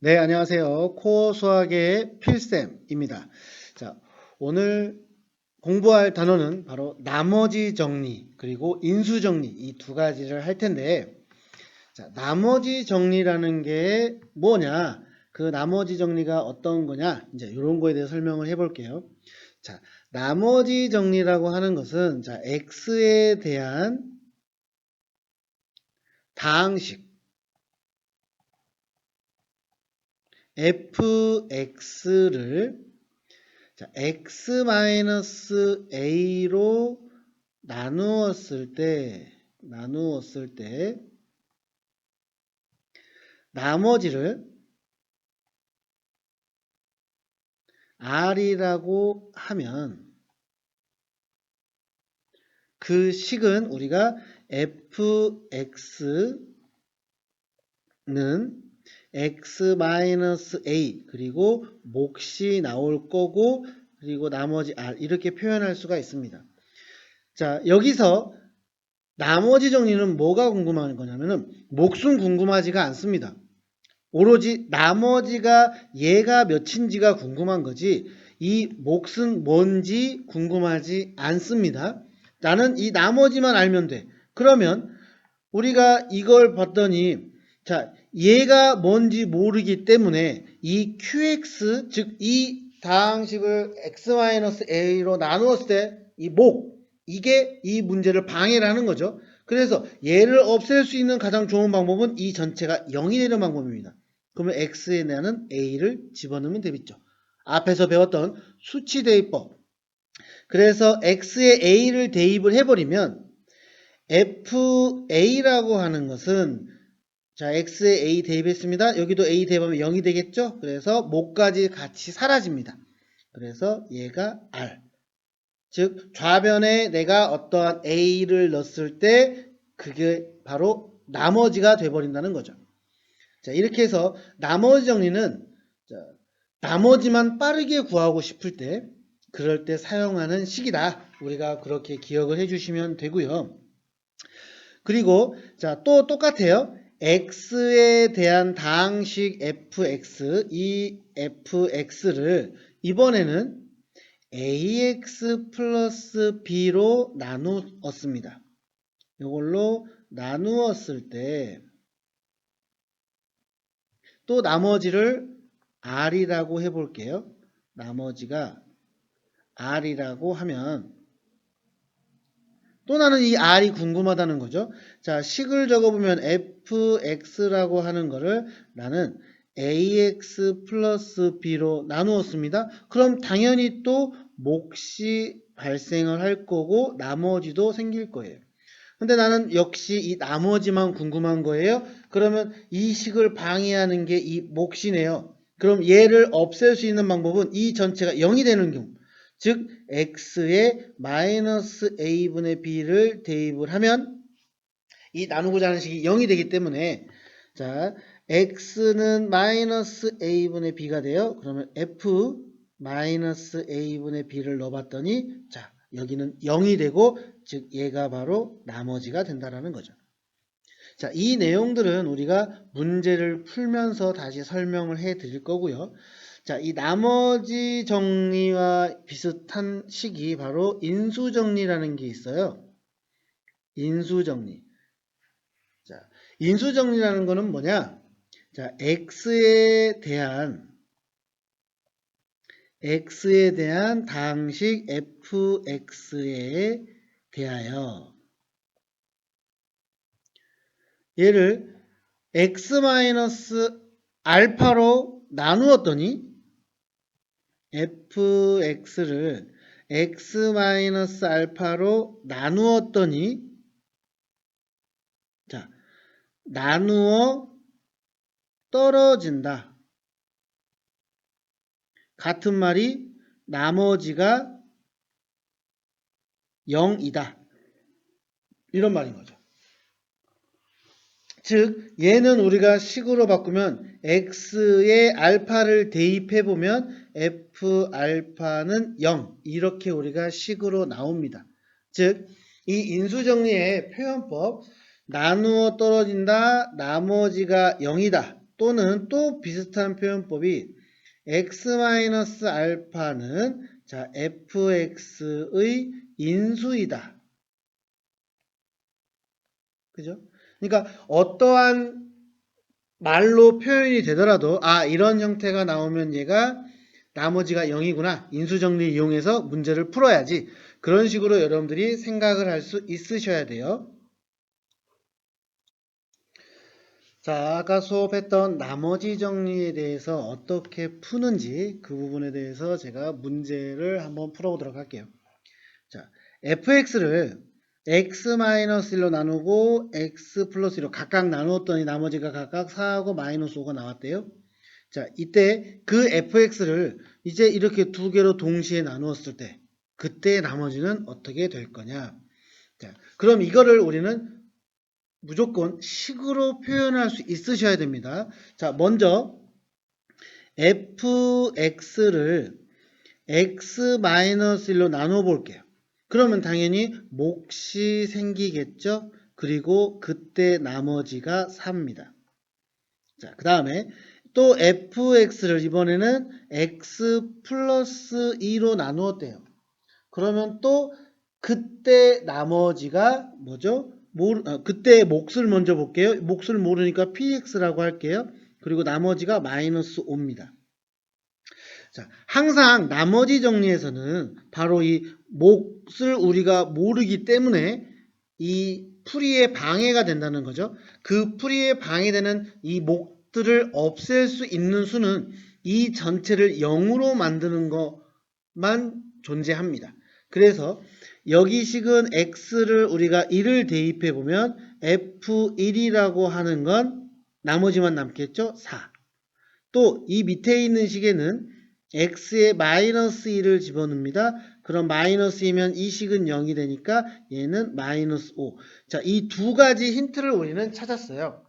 네, 안녕하세요. 코어 수학의 필쌤입니다. 자, 오늘 공부할 단어는 바로 나머지 정리 그리고 인수 정리 이 두 가지를 할 텐데, 자, 나머지 정리라는 게 뭐냐? 그 나머지 정리가 어떤 거냐? 이제 이런 거에 대해 설명을 해볼게요. 자, 나머지 정리라고 하는 것은 자, x에 대한 다항식 fx를 자, x-a로 나누었을 때 나머지를 r이라고 하면 그 식은 우리가 fx는 x-a 그리고 몫이 나올 거고 그리고 나머지 r 이렇게 표현할 수가 있습니다. 자, 여기서 나머지 정리는 뭐가 궁금한 거냐면은 몫은 궁금하지가 않습니다. 오로지 나머지가 얘가 몇인지가 궁금한 거지 이 몫은 뭔지 궁금하지 않습니다. 나는 이 나머지만 알면 돼. 그러면 우리가 이걸 봤더니 자, 얘가 뭔지 모르기 때문에 이 qx 즉 이 다항식을 x-a로 나누었을 때 이 몫 이게 이 문제를 방해를 하는 거죠. 그래서 얘를 없앨 수 있는 가장 좋은 방법은 이 전체가 0이 되는 방법입니다. 그러면 x에 대한 a를 집어넣으면 되겠죠. 앞에서 배웠던 수치 대입법. 그래서 x에 a를 대입을 해버리면 fa라고 하는 것은 자, x에 a 대입했습니다. 여기도 a 대입하면 0이 되겠죠? 그래서 몫까지 같이 사라집니다. 그래서 얘가 r. 즉 좌변에 내가 어떠한 a를 넣었을 때 그게 바로 나머지가 돼버린다는 거죠. 자, 이렇게 해서 나머지 정리는 자, 나머지만 빠르게 구하고 싶을 때 그럴 때 사용하는 식이다. 우리가 그렇게 기억을 해주시면 되고요. 그리고 자, 또 똑같아요. x에 대한 다항식 fx 이 fx를 이번에는 ax 플러스 b로 나누었습니다. 이걸로 나누었을 때 또 나머지를 r이라고 해볼게요. 나머지가 r이라고 하면 또 나는 이 r이 궁금하다는 거죠. 자, 식을 적어보면 fx라고 하는 거를 나는 ax 플러스 b로 나누었습니다. 그럼 당연히 또 몫이 발생을 할 거고 나머지도 생길 거예요. 근데 나는 역시 이 나머지만 궁금한 거예요. 그러면 이 식을 방해하는 게 이 몫이네요. 그럼 얘를 없앨 수 있는 방법은 이 전체가 0이 되는 경우. 즉 x에 마이너스 a분의 b를 대입을 하면 이 나누고자 하는 식이 0이 되기 때문에 자 x는 마이너스 a분의 b가 돼요. 그러면 f 마이너스 a분의 b를 넣어봤더니 자 여기는 0이 되고 즉 얘가 바로 나머지가 된다라는 거죠. 자, 이 내용들은 우리가 문제를 풀면서 다시 설명을 해 드릴 거고요. 자, 이 나머지 정리와 비슷한 식이 바로 인수정리라는 게 있어요. 인수정리. 자, 인수정리라는 거는 뭐냐? 자, x에 대한 다항식 fx에 대하여 얘를 x-알파로 나누었더니 fx를 x-알파로 나누었더니 자, 나누어 떨어진다. 같은 말이 나머지가 0이다. 이런 말인 거죠. 즉 얘는 우리가 식으로 바꾸면 x에 알파를 대입해보면 f알파는 0 이렇게 우리가 식으로 나옵니다. 즉 이 인수정리의 표현법 나누어 떨어진다 나머지가 0이다 또는 또 비슷한 표현법이 x-알파는 자, fx의 인수이다. 그죠? 그러니까 어떠한 말로 표현이 되더라도 이런 형태가 나오면 얘가 나머지가 0이구나. 인수정리 이용해서 문제를 풀어야지. 그런 식으로 여러분들이 생각을 할 수 있으셔야 돼요. 자, 아까 수업했던 나머지 정리에 대해서 어떻게 푸는지 그 부분에 대해서 제가 문제를 한번 풀어보도록 할게요. 자, fx를 x-1로 나누고 x 플러스 1로 각각 나누었더니 나머지가 각각 4하고 마이너스 5가 나왔대요. 자, 이때 그 fx를 이제 이렇게 두 개로 동시에 나누었을 때 그때 나머지는 어떻게 될 거냐. 자, 그럼 이거를 우리는 무조건 식으로 표현할 수 있으셔야 됩니다. 자, 먼저 fx를 x-1로 나눠 볼게요. 그러면 당연히 몫이 생기겠죠. 그리고 그때 나머지가 4입니다. 자, 그 다음에 또 fx를 이번에는 x 플러스 2로 나누었대요. 그러면 또 그때 나머지가 뭐죠? 그때 몫을 먼저 볼게요. 몫을 모르니까 px라고 할게요. 그리고 나머지가 마이너스 5입니다. 자, 항상 나머지 정리에서는 바로 이 몫을 우리가 모르기 때문에 이 풀이에 방해가 된다는 거죠. 그 풀이에 방해되는 이 몫들을 없앨 수 있는 수는 이 전체를 0으로 만드는 것만 존재합니다. 그래서 여기 식은 x를 우리가 1을 대입해 보면 f1이라고 하는 건 나머지만 남겠죠? 4. 또 이 밑에 있는 식에는 x에 마이너스 1을 집어넣습니다. 그럼 마이너스 2면 이 식은 0이 되니까 얘는 마이너스 5. 자, 이 두 가지 힌트를 우리는 찾았어요.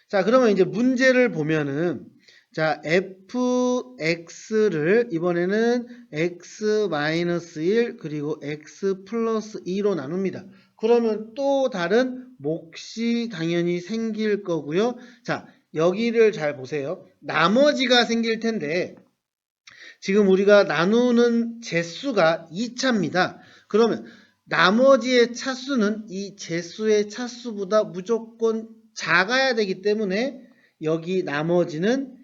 자, 그러면 이제 문제를 보면은 자, fx를 이번에는 x-1 그리고 x 플러스 2로 나눕니다. 그러면 또 다른 몫이 당연히 생길 거고요. 자, 여기를 잘 보세요. 나머지가 생길 텐데 지금 우리가 나누는 제수가 2차입니다. 그러면 나머지의 차수는 이 제수의 차수보다 무조건 작아야 되기 때문에 여기 나머지는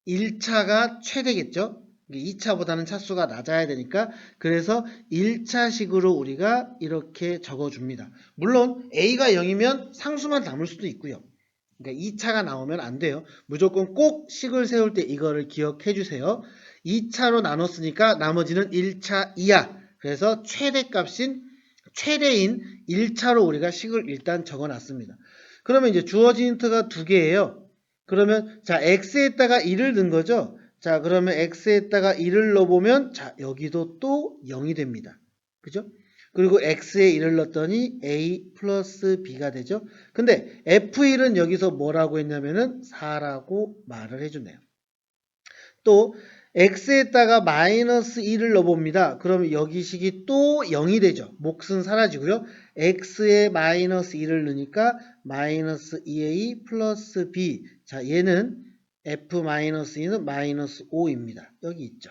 1차가 최대겠죠. 2차보다는 차수가 낮아야 되니까 그래서 1차식으로 우리가 이렇게 적어줍니다. 물론 A가 0이면 상수만 담을 수도 있고요. 그러니까 2차가 나오면 안 돼요. 무조건 꼭 식을 세울 때 이거를 기억해 주세요. 2차로 나눴으니까 나머지는 1차 이하. 그래서 최대인 1차로 우리가 식을 일단 적어놨습니다. 그러면 이제 주어진 힌트가 두 개예요. 그러면 자 x에다가 1을 넣은 거죠. 자 그러면 x에다가 1을 넣어보면 자 여기도 또 0이 됩니다. 그죠? 그리고 x에 1을 넣었더니 a 플러스 b가 되죠. 근데 f1은 여기서 뭐라고 했냐면은 4라고 말을 해주네요. 또 x에다가 마이너스 1을 넣어봅니다. 그러면 여기 식이 또 0이 되죠. 몫은 사라지고요. x에 마이너스 1을 넣으니까 마이너스 2a 플러스 b. 자 얘는 f-2는 마이너스 5입니다. 여기 있죠.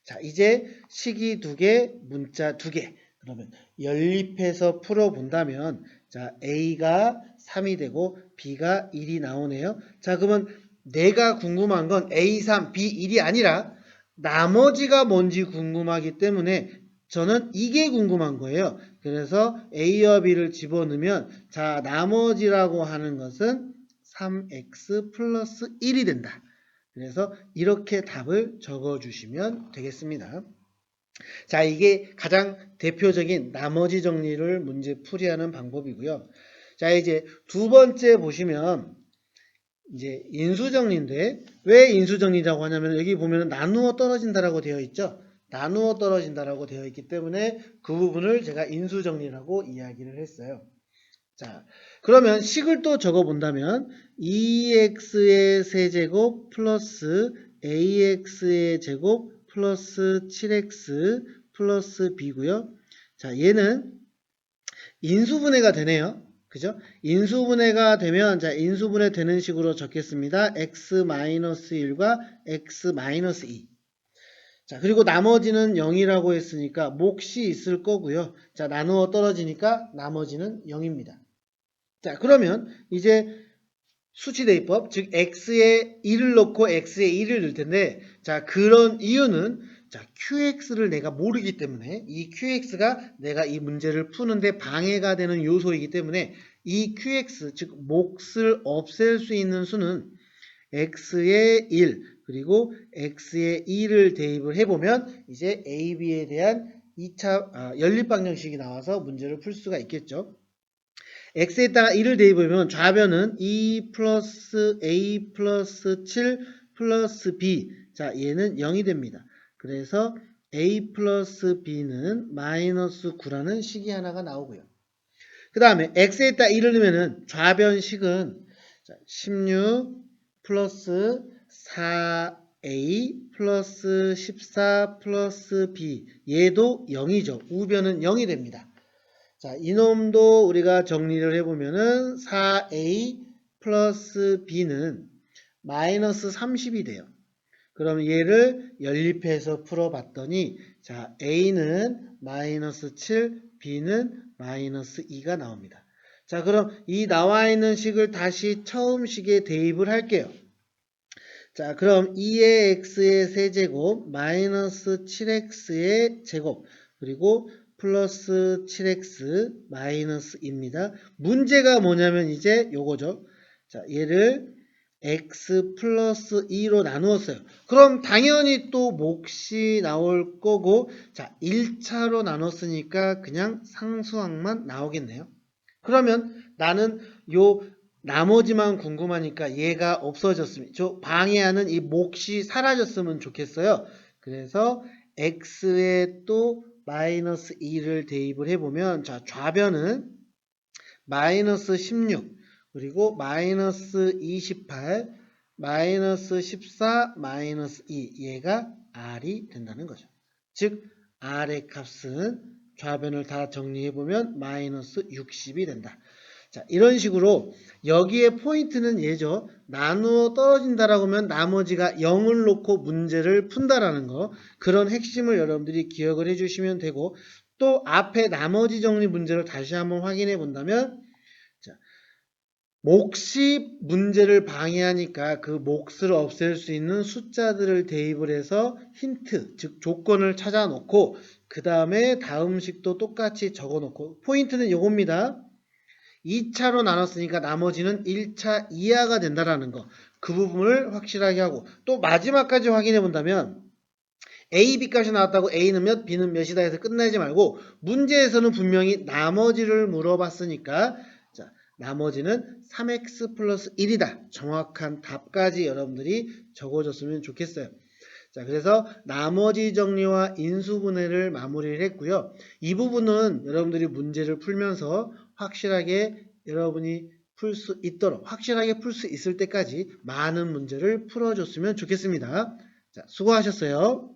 자 이제 식이 2개, 문자 2개. 그러면 연립해서 풀어본다면 자 a가 3이 되고 b가 1이 나오네요. 자 그러면 내가 궁금한 건 A3, B1이 아니라 나머지가 뭔지 궁금하기 때문에 저는 이게 궁금한 거예요. 그래서 A와 B를 집어넣으면 자 나머지라고 하는 것은 3x 플러스 1이 된다. 그래서 이렇게 답을 적어주시면 되겠습니다. 자 이게 가장 대표적인 나머지 정리를 문제 풀이하는 방법이고요. 자 이제 두 번째 보시면 이제 인수정리인데 왜 인수정리라고 하냐면 여기 보면 나누어 떨어진다라고 되어 있죠. 나누어 떨어진다라고 되어 있기 때문에 그 부분을 제가 인수정리라고 이야기를 했어요. 자 그러면 식을 또 적어 본다면 2x의 세제곱 플러스 ax의 제곱 플러스 7x 플러스 b고요. 자 얘는 인수분해가 되네요. 그죠? 인수분해가 되면, 자, 인수분해 되는 식으로 적겠습니다. x-1과 x-2. 자, 그리고 나머지는 0이라고 했으니까 몫이 있을 거고요. 자, 나누어 떨어지니까 나머지는 0입니다. 자, 그러면 이제 수치대입법, 즉 x에 1을 넣고 x에 1을 넣을 텐데, 자, 그런 이유는 자, qx를 내가 모르기 때문에 이 qx가 내가 이 문제를 푸는데 방해가 되는 요소이기 때문에 이 qx, 즉 몫을 없앨 수 있는 수는 x에 1 그리고 x에 2를 대입을 해보면 이제 a, b에 대한 2차 연립방정식이 나와서 문제를 풀 수가 있겠죠. x에다가 1을 대입하면 좌변은 2 플러스 a 플러스 7 플러스 b. 자, 얘는 0이 됩니다. 그래서 a 플러스 b는 마이너스 9라는 식이 하나가 나오고요. 그 다음에 x에다 1을 넣으면 좌변식은 16 플러스 4a 플러스 14 플러스 b. 얘도 0이죠. 우변은 0이 됩니다. 자, 이놈도 우리가 정리를 해보면은 4a 플러스 b는 마이너스 30이 돼요. 그럼 얘를 연립해서 풀어봤더니 자, a는 마이너스 7, b는 마이너스 2가 나옵니다. 자, 그럼 이 나와 있는 식을 다시 처음 식에 대입을 할게요. 자, 그럼 2의 x의 세제곱 마이너스 7x의 제곱 그리고 플러스 7x 마이너스 2입니다. 문제가 뭐냐면 이제 요거죠. 자, 얘를 x 플러스 2로 나누었어요. 그럼 당연히 또 몫이 나올 거고 자, 1차로 나눴으니까 그냥 상수항만 나오겠네요. 그러면 나는 요 나머지만 궁금하니까 얘가 없어졌으면 저 방해하는 이 몫이 사라졌으면 좋겠어요. 그래서 x에 또 마이너스 2를 대입을 해보면 자, 좌변은 마이너스 16 그리고 마이너스 28 마이너스 14 마이너스 2 얘가 r이 된다는 거죠. 즉 r의 값은 좌변을 다 정리해보면 마이너스 60이 된다. 자, 이런 식으로 여기에 포인트는 얘죠. 나누어 떨어진다라고 하면 나머지가 0을 놓고 문제를 푼다라는 거. 그런 핵심을 여러분들이 기억을 해주시면 되고 또 앞에 나머지 정리 문제를 다시 한번 확인해 본다면 자, 몫이 문제를 방해하니까 그 몫을 없앨 수 있는 숫자들을 대입을 해서 힌트, 즉 조건을 찾아 놓고 그 다음에 다음 식도 똑같이 적어 놓고 포인트는 요겁니다. 2차로 나눴으니까 나머지는 1차 이하가 된다라는 거. 그 부분을 확실하게 하고 또 마지막까지 확인해 본다면 A, B값이 나왔다고 A는 몇, B는 몇이다 해서 끝나지 말고 문제에서는 분명히 나머지를 물어봤으니까 자, 나머지는 3x 플러스 1이다. 정확한 답까지 여러분들이 적어줬으면 좋겠어요. 자, 그래서 나머지 정리와 인수분해를 마무리를 했고요. 이 부분은 여러분들이 문제를 풀면서 확실하게 여러분이 풀 수 있도록 확실하게 풀 수 있을 때까지 많은 문제를 풀어줬으면 좋겠습니다. 자, 수고하셨어요.